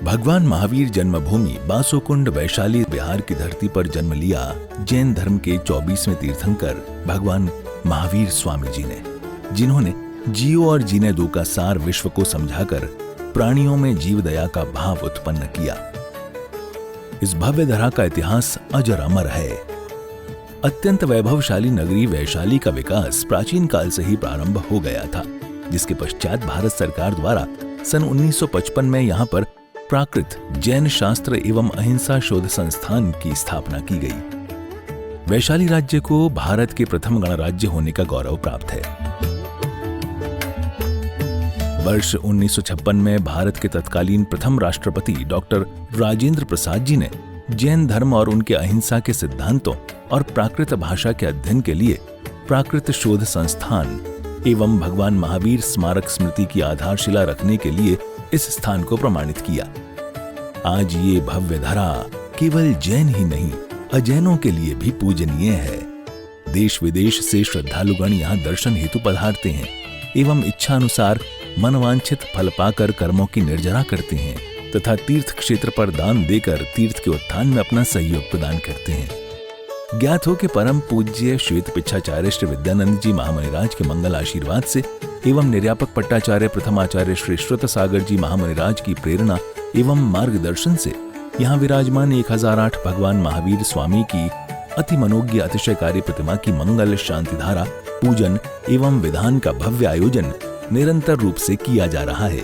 भगवान महावीर जन्मभूमि बासोकुंड वैशाली बिहार की धरती पर जन्म लिया जैन धर्म के 24वें तीर्थंकर भगवान महावीर स्वामी जी ने, जिन्होंने जियो और जीने दो का सार विश्व को समझाकर प्राणियों में जीव दया का भाव उत्पन्न किया। इस भव्य धरा का इतिहास अजर अमर है। अत्यंत वैभवशाली नगरी वैशाली का विकास प्राचीन काल से ही प्रारंभ हो गया था, जिसके पश्चात भारत सरकार द्वारा सन 1955 में यहाँ पर प्राकृत जैन शास्त्र एवं अहिंसा शोध संस्थान की स्थापना की गई। वैशाली राज्य को भारत के प्रथम गणराज्य होने का गौरव प्राप्त है। वर्ष 1956 में भारत के तत्कालीन प्रथम राष्ट्रपति डॉक्टर राजेंद्र प्रसाद जी ने जैन धर्म और उनके अहिंसा के सिद्धांतों और प्राकृत भाषा के अध्ययन के लिए प्राकृत शोध संस्थान एवं भगवान महावीर स्मारक स्मृति की आधारशिला रखने के लिए इस स्थान को प्रमाणित किया। आज ये भव्य धरा केवल जैन ही नहीं, अजैनों के लिए भी पूजनीय है। देश विदेश से श्रद्धालुगण यहाँ दर्शन हेतु पधारते हैं एवं इच्छा अनुसार मनवांछित फल पाकर कर्मों की निर्जरा करते हैं तथा तीर्थ क्षेत्र पर दान देकर तीर्थ के उत्थान में अपना सहयोग प्रदान करते हैं। ज्ञात हो कि परम पूज्य श्वेत पिच्छाचार्य श्री विद्यानंद जी महामुनिराज के मंगल आशीर्वाद से एवं निर्यापक पट्टाचार्य प्रथमाचार्य श्री श्रुत सागर जी महामुनिराज की प्रेरणा एवं मार्गदर्शन से यहाँ विराजमान 1008 भगवान महावीर स्वामी की अति मनोज्ञ अतिशयकारी प्रतिमा की मंगल शांति धारा पूजन एवं विधान का भव्य आयोजन निरंतर रूप से किया जा रहा है।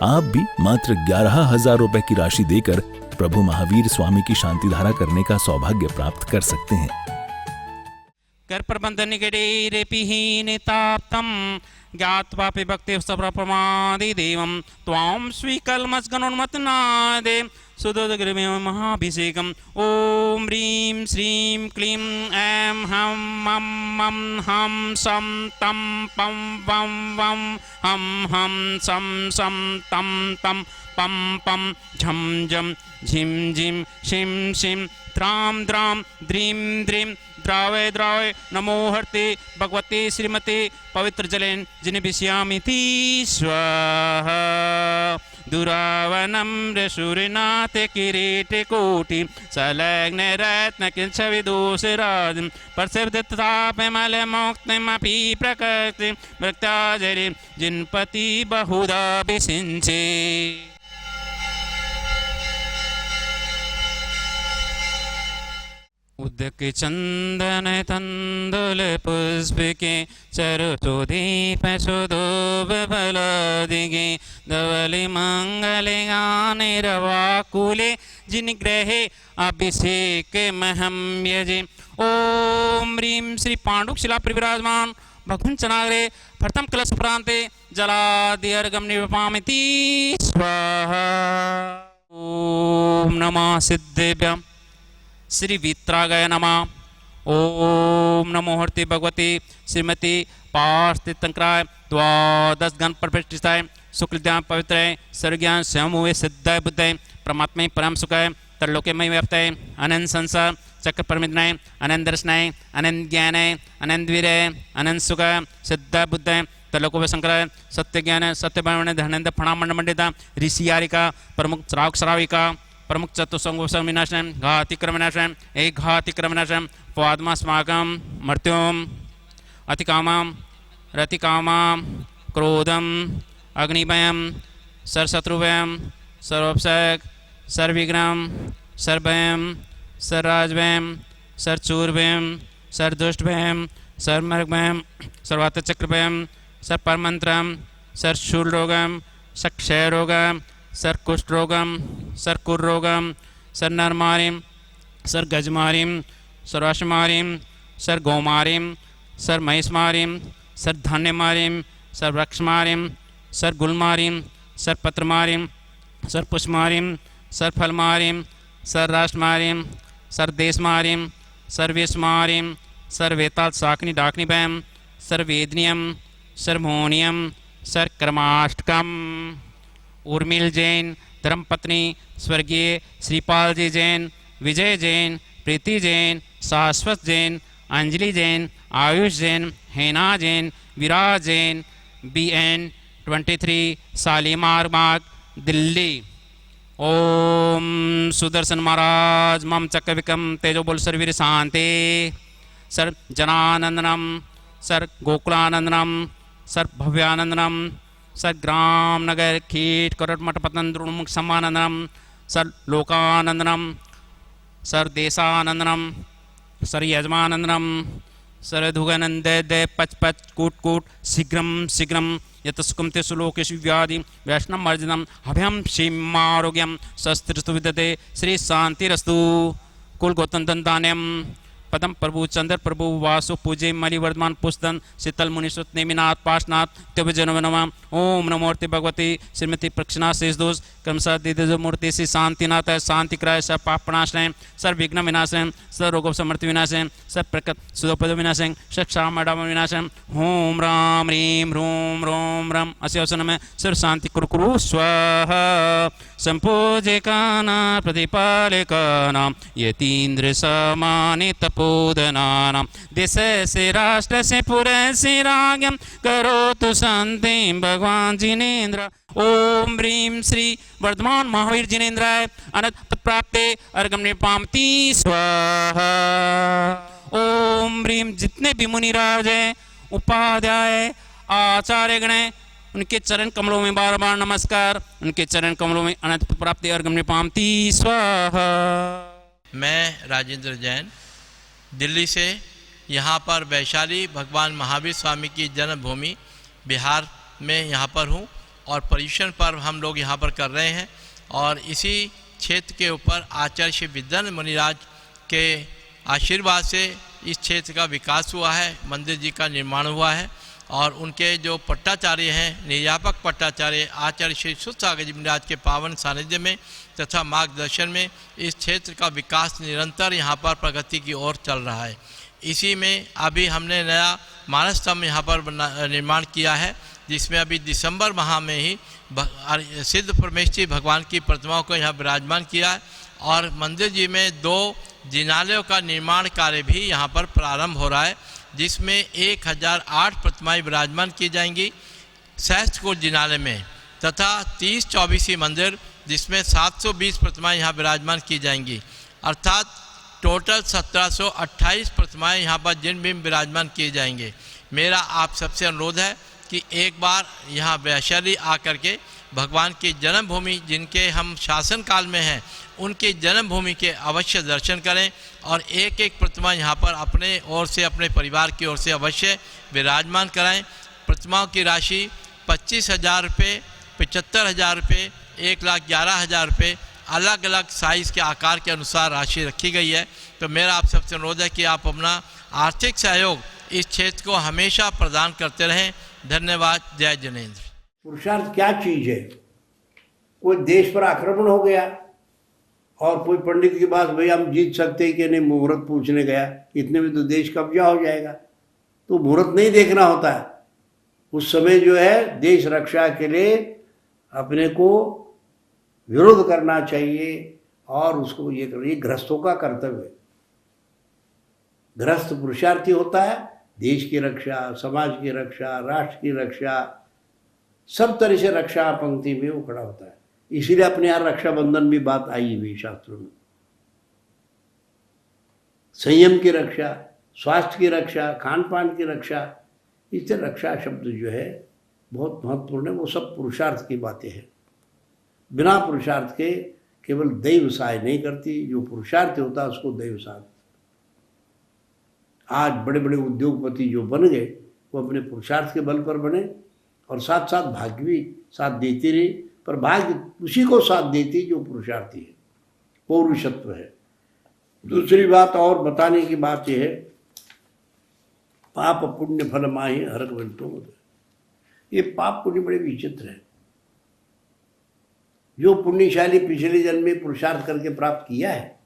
आप भी मात्र 11,000 रुपए की राशि देकर प्रभु महावीर स्वामी की शांति धारा करने का सौभाग्य प्राप्त कर सकते हैं। कर प्रबंध निगडेरेपिहीनिताप्तं ज्ञात्वापि भक्ति सप्रमादि देवं त्वां स्वीकल्मस्गणोन्मतनादे सुदोदग्रमेव महाभिषेकम् ओम ह्रीं श्रीं क्लीं ऐं हं मं मं हं सं तं पं वं वं हं हं सं सं तं तं पं पं झं झं झिं झिं शिं शिं त्रां द्रां द्रीं द्रीं द्रावय द्रावय नमो हर्ते भगवते श्रीमते पवित्र जलेन जिन्भिष्यामिति स्वाहा दुरावनं रसूरिनाथ किरीटकोटि संलग्न रत्न किंचविदूषराजं परसेवदत्तापमलमुक्तिमपि प्रकृति भक्ताजरि जिनपति बहुधा विसिंचे। उदक चंदन तंदुल पुष्पिके चरुचोदीप सुदोबलदिगे धवलि मंगले गाने रवाकुले जिनग्रहे अभिषेक महं यजे। ओम ह्रीं श्री पांडुक शिला पर विराजमान भगवन् चनाग्रे प्रथम कलश प्रांते जलादिर्गम निवपामिति स्वाहा। ओम नमः सिद्धेभ्यः श्री वित्रागाय नमः। ओम नमो हर्ते भगवते श्रीमती पार्थितंकराय द्वादश गण प्रतिष्ठाय शुक्लद्याम पवित्राय सर्वज्ञान स्वयं सिद्धाय बुद्धाय परमात्मा परम सुखाय तरलोकमय व्याप्ताय अनंत संसार चक्र परमितनाय अनंत दर्शनाय अनंत ज्ञानाय अनंत वीराय अनंत सुखाय सिद्धाय बुद्धाय तरलोकोपय शंकराय सत्य ज्ञान सत्य ब्रह्मण्य धनंद फणामंड मंडिता ऋषियारिका प्रमुख श्रावक श्राविका प्रमुख चतुसंग विनाशनम घातिक्रमनाशनम एक घातिक्रमनाशनम पद्मास्माकं मर्त्योम अतिकामां रतिकामां क्रोधम अग्निभयम सर्वशत्रुभयम सर्वोपसक सर्वविघ्नम सर्वभयम सर्वराजभयम सर्वचूरभयम सर्वदुष्टभयम सर्वमर्गभयम सर्वातचक्रभयम सर्वपरमंत्रम सर्वशूलरोगम सर्वक्षयरोगम सर्वकुष्ठरोगम सर्वकुर्रोगम सर्वनरमारिम सर्वगजमारिम सर्वाशमारिम सर्वगौमारिम सर्वमहिषमारिम सर्वधान्यमारिम सर्ववृक्षमारिम सर्वगुलमारिम सर्वपत्रमारिम सर्वपुष्पमारिम सर्वफलमारिम सर्वराष्ट्रमारिम सर्वदेशमारिम सर्वेशमारिम सर्ववेताल शाकनी डाकनीभयम सर्ववेदनियम सर्वमोहनियम सर्वक्रमाष्टकम। उर्मिल जैन धर्मपत्नी स्वर्गीय श्रीपाल जी जैन, विजय जैन, प्रीति जैन, शाश्वत जैन, अंजलि जैन, आयुष जैन, हेना जैन, विराज जैन, BN 23 शालीमार मार्ग दिल्ली। ओम सुदर्शन महाराज मम चक्रविक्रम तेजो बोल सर्वीर शांति। Sir जनानंदनम, sir गोकुलानंदनम, sir Bhavyanandanam, sir ग्राम नगर कीट करट मठ पतन द्रोणमुख सम्मानंदनम, सर लोकानंदनम, सर देशानंदनम, सर यजमानंदनम, सर धुगानंद दे पच पच कूट कूट शीघ्रम शीघ्रम यत सुखम ते सुलोकेशु व्याधि वैष्णव मर्जनम अभयम क्षेमारोग्यम शस्त्रस्तु विदते श्री शांतिरस्तु। कुल गौतम दंतान्यम पदम प्रभु चंद्र प्रभु वासु पूजे मलि वर्धमान पुष्टन शीतल मुनिश्रुत नेमिनाथ पाशनाथ त्यजन नमः। ओम नमोर्ति भगवती श्रीमती प्रक्षणा शेषदोष क्रमशः दिव्य मूर्ति श्री शांतिनाथ शांति कराय स पापनाशय सर विघ्न विनाशय स रोग समर्थ विनाशय स प्रकट सुदोपद विनाशय सक्षाम अडाम विनाशय। ओम राम ह्रीम रोम रोम रम अस्य अवसन में सर शांति कुरकुरु स्वाहा। संपूज्य काना प्रतिपालकानां यतीन्द्र समानि तपोधनानां देश से राष्ट्र से पुरे से राज्ञं करोतु शान्तिं भगवान जिनेन्द्र। ओम ह्रीं श्री वर्धमान महावीर जिनेन्द्राय अनंत प्राप्ते अर्घम निपामति स्वाहा। ओम ह्रीं जितने भी मुनिराज हैं, उपाध्याय, आचार्य गण हैं, उनके चरण कमलों में बार बार नमस्कार। उनके चरण कमलों में अनंत प्राप्ति अर्घम निपामति स्वाहा। मैं राजेंद्र जैन दिल्ली से यहाँ पर वैशाली भगवान महावीर स्वामी की जन्मभूमि बिहार में यहाँ पर हूँ और पर्युषण पर्व हम लोग यहाँ पर कर रहे हैं। और इसी क्षेत्र के ऊपर आचार्य श्री विद्यानंद मुनिराज के आशीर्वाद से इस क्षेत्र का विकास हुआ है, मंदिर जी का निर्माण हुआ है। और उनके जो पट्टाचार्य हैं, निर्यापक पट्टाचार्य आचार्य श्री सुसागर जी महाराज के पावन सानिध्य में तथा मार्गदर्शन में इस क्षेत्र का विकास निरंतर यहाँ पर प्रगति की ओर चल रहा है। इसी में अभी हमने नया मानस स्तंभ यहाँ पर निर्माण किया है, जिसमें अभी दिसंबर माह में ही सिद्ध परमेश्वरी भगवान की प्रतिमाओं को यहाँ विराजमान किया है। और मंदिर जी में 2 जिनालयों का निर्माण कार्य भी यहाँ पर प्रारंभ हो रहा है, जिसमें 1008 प्रतिमाएं विराजमान की जाएंगी सहस्त्रकुंड जिनालय में, तथा 30-24 मंदिर जिसमें 720 प्रतिमाएं यहाँ विराजमान की जाएंगी। अर्थात टोटल 1728 प्रतिमाएं यहाँ पर जिन भी विराजमान किए जाएंगे। मेरा आप सबसे अनुरोध है कि एक बार यहाँ वैशाली आकर के भगवान की जन्मभूमि जिनके हम शासन काल में हैं, उनकी जन्मभूमि के अवश्य दर्शन करें और एक एक प्रतिमा यहाँ पर अपने ओर से, अपने परिवार की ओर से अवश्य विराजमान कराएं। प्रतिमाओं की राशि 25,000 रुपये, 75,000 रुपये, 1,11,000 रुपये, अलग अलग साइज़ के आकार के अनुसार राशि रखी गई है। तो मेरा आप सबसे अनुरोध है कि आप अपना आर्थिक सहयोग इस क्षेत्र को हमेशा प्रदान करते रहें। धन्यवाद। जय जिनेन्द्र। पुरुषार्थ क्या चीज है? कोई देश पर आक्रमण हो गया और कोई पंडित के पास भाई हम जीत सकते हैं कि नहीं, मुहूर्त पूछने गया, इतने में तो देश कब्जा हो जाएगा। तो मुहूर्त नहीं देखना होता है। उस समय जो है देश रक्षा के लिए अपने को विरोध करना चाहिए और उसको ये गृहस्थों का कर्तव्य है। गृहस्थ पुरुषार्थी होता है देश की रक्षा, समाज की रक्षा, राष्ट्र की रक्षा, सब तरह से रक्षा पंक्ति में वो खड़ा होता है। इसीलिए अपने यहाँ रक्षाबंधन भी बात आई हुई शास्त्रों में। संयम की रक्षा, स्वास्थ्य की रक्षा, खान पान की रक्षा, इससे रक्षा शब्द जो है बहुत महत्वपूर्ण है। वो सब पुरुषार्थ की बातें हैं। बिना पुरुषार्थ के केवल दैव सहाय नहीं करती। जो पुरुषार्थ होता है उसको दैव सहाय। आज बड़े बड़े उद्योगपति जो बन गए वो अपने पुरुषार्थ के बल पर बने और साथ साथ भाग्य भी साथ देती रही, पर भाग्य उसी को साथ देती जो पुरुषार्थी है, पौरुषत्व है। दूसरी बात और बताने की बात यह है, पाप पुण्य फल माहि हरक बंटो। ये पाप पुण्य बड़े विचित्र है। जो पुण्यशाली पिछले जन्म में पुरुषार्थ करके प्राप्त किया है,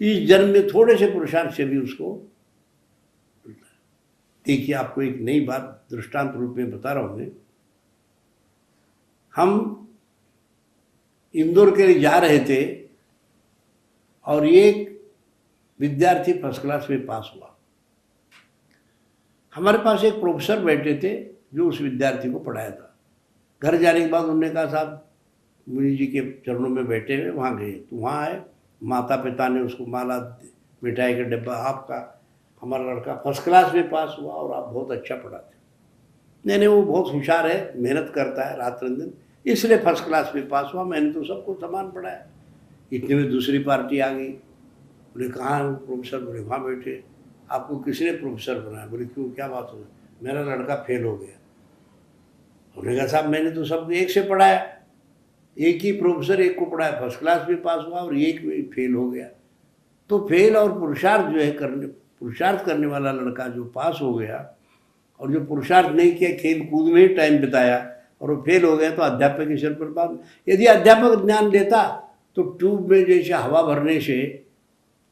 इस जन्म में थोड़े से पुरुषार्थ से भी उसको मिलता है। देखिए, आपको एक नई बात दृष्टांत रूप में बता रहा हूँ मैं। हम इंदौर के लिए जा रहे थे और एक विद्यार्थी फर्स्ट क्लास में पास हुआ। हमारे पास एक प्रोफेसर बैठे थे जो उस विद्यार्थी को पढ़ाया था। घर जाने के बाद उन्होंने कहा, साहब मुनि जी के चरणों में बैठे हुए वहाँ गए, तो वहाँ आए, माता पिता ने उसको माला, मिठाई का डिब्बा, आपका हमारा लड़का फर्स्ट क्लास में पास हुआ और आप बहुत अच्छा पढ़ाते। नहीं वो बहुत होशियार है, मेहनत करता है रात दिन, इसलिए फर्स्ट क्लास में पास हुआ, मैंने तो सबको समान पढ़ाया। इतने में दूसरी पार्टी आ गई, बोले कहाँ प्रोफेसर? बोले वहाँ बैठे। आपको किसने प्रोफेसर बनाया? बोले क्यों, क्या बात हो? मेरा लड़का फेल हो गया। उन्होंने कहा साहब मैंने तो सब एक से पढ़ाया, एक ही प्रोफेसर एक को पढ़ाया, फर्स्ट क्लास में पास हुआ और एक में फेल हो गया। तो फेल और पुरुषार्थ जो है पुरुषार्थ करने वाला लड़का जो पास हो गया, और जो पुरुषार्थ नहीं किया, खेल कूद में ही टाइम बिताया और वो फेल हो गया, तो अध्यापक के सिर पर बात। यदि अध्यापक ज्ञान देता तो ट्यूब में जैसे हवा भरने से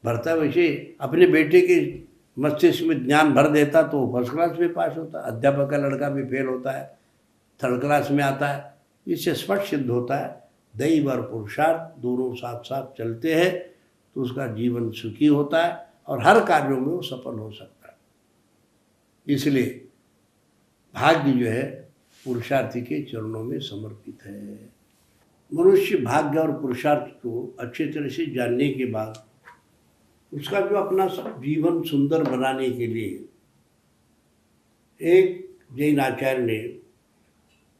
भरता, वैसे अपने बेटे के मस्तिष्क में ज्ञान भर देता तो फर्स्ट क्लास में पास होता। अध्यापक का लड़का भी फेल होता है, थर्ड क्लास में आता है। इससे स्पष्ट सिद्ध होता है दैव और पुरुषार्थ दोनों साथ साथ चलते हैं तो उसका जीवन सुखी होता है और हर कार्यों में वो सफल हो सकता है। इसलिए भाग्य जो है पुरुषार्थी के चरणों में समर्पित है। मनुष्य भाग्य और पुरुषार्थ को अच्छे तरह से जानने के बाद उसका जो अपना जीवन सुंदर बनाने के लिए, एक जैन आचार्य ने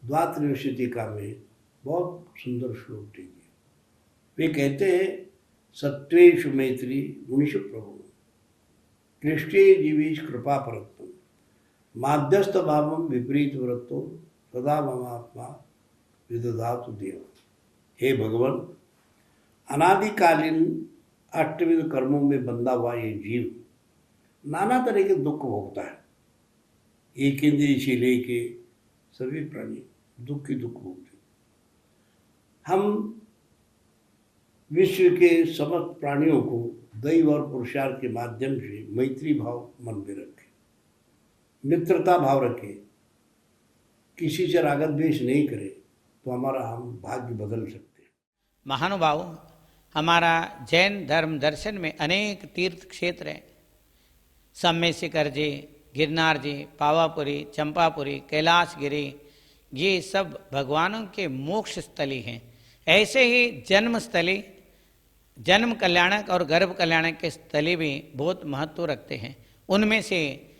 द्वात्रिंशतिका में बहुत सुंदर श्लोक दिए। वे कहते हैं सत्वेषु मैत्री गुणेषु प्रभु कृष्णे जीवेश कृपा परत्तम माध्यस्थ भावम विपरीत वृत्तो सदा ममात्मा विदधातु देव। हे भगवान, अनादिकालीन अष्टविध कर्मों में बंधा हुआ ये जीव नाना तरह के दुख भोगता है। एक इंद्रिय से लेके सभी प्राणी दुख की दुख भोगते। हम विश्व के समस्त प्राणियों को दैव और पुरुषार्थ के माध्यम से मैत्री भाव मन में रखें, मित्रता भाव रखें, किसी से राग द्वेष नहीं करें, तो हमारा हम भाग्य बदल सकते हैं। महानुभाव, हमारा जैन धर्म दर्शन में अनेक तीर्थ क्षेत्र हैं। सम्मेशिखर जी, गिरनार जी, पावापुरी, चंपापुरी, कैलाशगिरी, ये सब भगवानों के मोक्ष स्थली हैं। ऐसे ही जन्म स्थली, जन्म कल्याणक और गर्भ कल्याणक के स्थली भी बहुत महत्व रखते हैं। उनमें से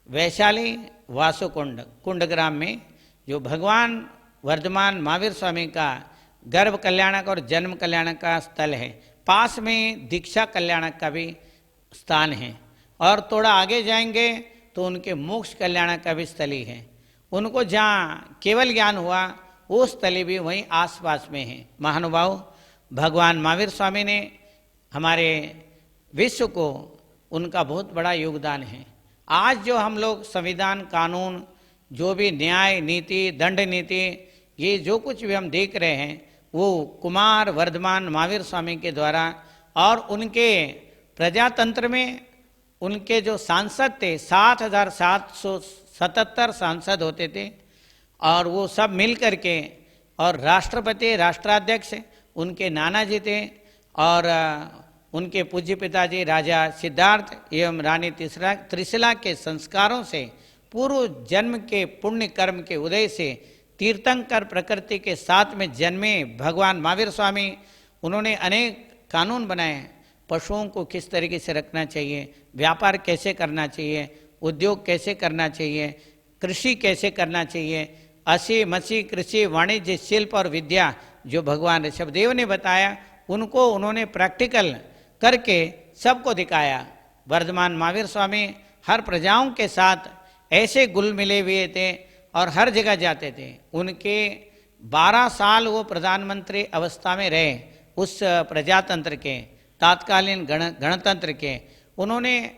वैशाली वासुकुंड कुंडग्राम में जो भगवान वर्धमान महावीर स्वामी का गर्भ कल्याणक और जन्म कल्याणक का स्थल है, पास में दीक्षा कल्याणक का भी स्थान है, और थोड़ा आगे जाएंगे तो उनके मोक्ष कल्याणक का भी स्थली है। उनको जहाँ केवल ज्ञान हुआ वो स्थली भी वहीं आसपास में है। महानुभाव, भगवान महावीर स्वामी ने हमारे विश्व को, उनका बहुत बड़ा योगदान है। आज जो हम लोग संविधान, कानून, जो भी न्याय नीति, दंड नीति, ये जो कुछ भी हम देख रहे हैं वो कुमार वर्धमान महावीर स्वामी के द्वारा, और उनके प्रजातंत्र में उनके जो सांसद थे 7,777 सांसद होते थे, और वो सब मिल करके, और राष्ट्रपति, राष्ट्राध्यक्ष उनके नाना जी थे, और उनके पूज्य पिताजी राजा सिद्धार्थ एवं रानी त्रिशिला के संस्कारों से, पूर्व जन्म के पुण्य कर्म के उदय से तीर्थंकर प्रकृति के साथ में जन्मे भगवान महावीर स्वामी, उन्होंने अनेक कानून बनाए। पशुओं को किस तरीके से रखना चाहिए, व्यापार कैसे करना चाहिए, उद्योग कैसे करना चाहिए, कृषि कैसे करना चाहिए, असी मसी कृषि, वाणिज्य, शिल्प और विद्या जो भगवान ऋषभदेव ने बताया, उनको उन्होंने प्रैक्टिकल करके सबको दिखाया। वर्धमान महावीर स्वामी हर प्रजाओं के साथ ऐसे गुल मिले हुए थे और हर जगह जाते थे। उनके 12 साल वो प्रधानमंत्री अवस्था में रहे, उस प्रजातंत्र के, तात्कालीन गणतंत्र के। उन्होंने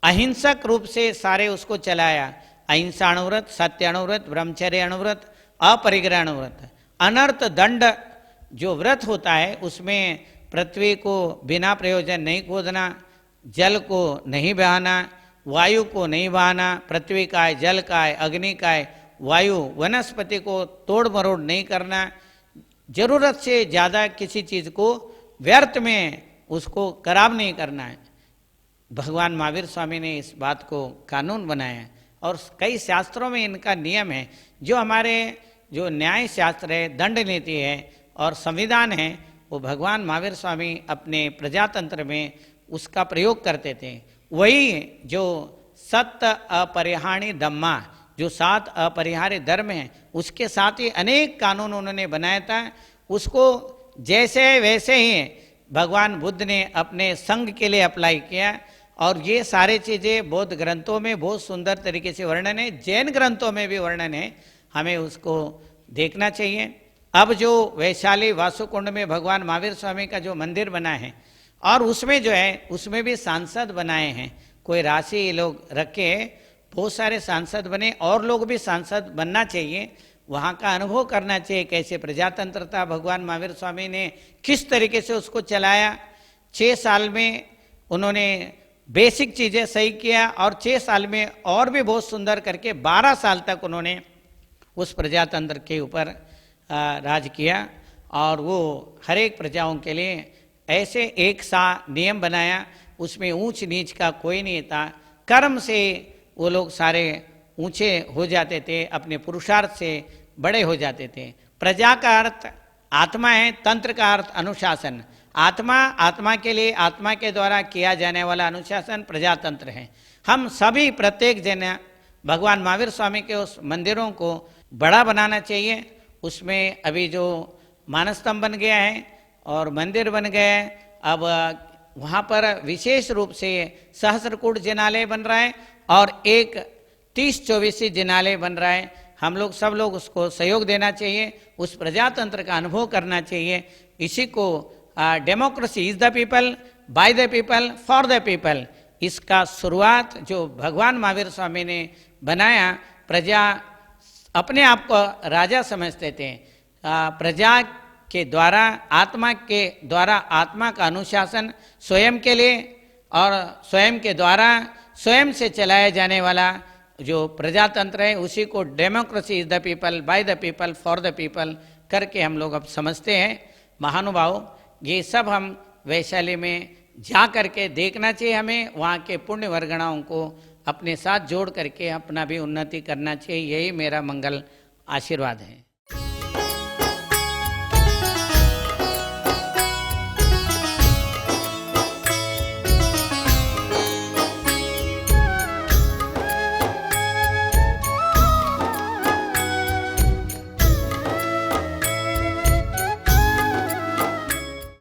अहिंसक रूप से सारे उसको चलाया। अहिंसा अणुव्रत, सत्य अणुव्रत, ब्रह्मचर्य अणुव्रत, अपरिग्रह अणुव्रत। अनर्थ दंड जो व्रत होता है उसमें पृथ्वी को बिना प्रयोजन नहीं खोदना, जल को नहीं बहाना, वायु को नहीं बहाना, पृथ्वी का है, जल का है, अग्नि का है, वायु, वनस्पति को तोड़ मरोड़ नहीं करना, जरूरत से ज़्यादा किसी चीज़ को व्यर्थ में उसको खराब नहीं करना है। भगवान महावीर स्वामी ने इस बात को कानून बनाया, और कई शास्त्रों में इनका नियम है। जो हमारे जो न्याय शास्त्र है, दंड नीति है, और संविधान है वो भगवान महावीर स्वामी अपने प्रजातंत्र में उसका प्रयोग करते थे। वही जो सत्य अपरिहार्य धम्मा, जो 7 अपरिहार्य धर्म हैं, उसके साथ ही अनेक कानून उन्होंने बनाया था। उसको जैसे वैसे ही भगवान बुद्ध ने अपने संघ के लिए अप्लाई किया और ये सारे चीज़ें बौद्ध ग्रंथों में बहुत सुंदर तरीके से वर्णन है, जैन ग्रंथों में भी वर्णन है, हमें उसको देखना चाहिए। अब जो वैशाली वासुकुंड में भगवान महावीर स्वामी का जो मंदिर बना है और उसमें जो है उसमें भी सांसद बनाए हैं, कोई राशि लोग रखे, बहुत सारे सांसद बने और लोग भी सांसद बनना चाहिए, वहाँ का अनुभव करना चाहिए कैसे प्रजातंत्र था, भगवान महावीर स्वामी ने किस तरीके से उसको चलाया। 6 साल में उन्होंने बेसिक चीज़ें सही किया और 6 साल में और भी बहुत सुंदर करके 12 साल तक उन्होंने उस प्रजातंत्र के ऊपर राज किया और वो हर एक प्रजाओं के लिए ऐसे एक सा नियम बनाया, उसमें ऊंच नीच का कोई नहीं था। कर्म से वो लोग सारे ऊंचे हो जाते थे, अपने पुरुषार्थ से बड़े हो जाते थे। प्रजा का अर्थ आत्मा है, तंत्र का अर्थ अनुशासन। आत्मा, आत्मा के लिए आत्मा के द्वारा किया जाने वाला अनुशासन प्रजातंत्र है। हम सभी प्रत्येक जन भगवान महावीर स्वामी के उस मंदिरों को बड़ा बनाना चाहिए। उसमें अभी जो मानस्तंभ बन गया है और मंदिर बन गया है, अब वहाँ पर विशेष रूप से सहस्त्रकूट जिनालय बन रहा है और एक 30-24 जिनालय बन रहा है। हम लोग सब लोग उसको सहयोग देना चाहिए, उस प्रजातंत्र का अनुभव करना चाहिए। इसी को democracy is the people, by the people, for the people, इसका शुरुआत जो भगवान महावीर स्वामी ने बनाया। प्रजा अपने आप को राजा समझते थे, प्रजा के द्वारा, आत्मा के द्वारा आत्मा का अनुशासन स्वयं के लिए और स्वयं के द्वारा स्वयं से चलाया जाने वाला जो प्रजातंत्र है उसी को democracy is the people, by the people, for the people करके हम लोग अब समझते हैं। महानुभाव, ये सब हम वैशाली में जा करके देखना चाहिए। हमें वहाँ के पुण्य वर्गणाओं को अपने साथ जोड़ करके अपना भी उन्नति करना चाहिए। यही मेरा मंगल आशीर्वाद है।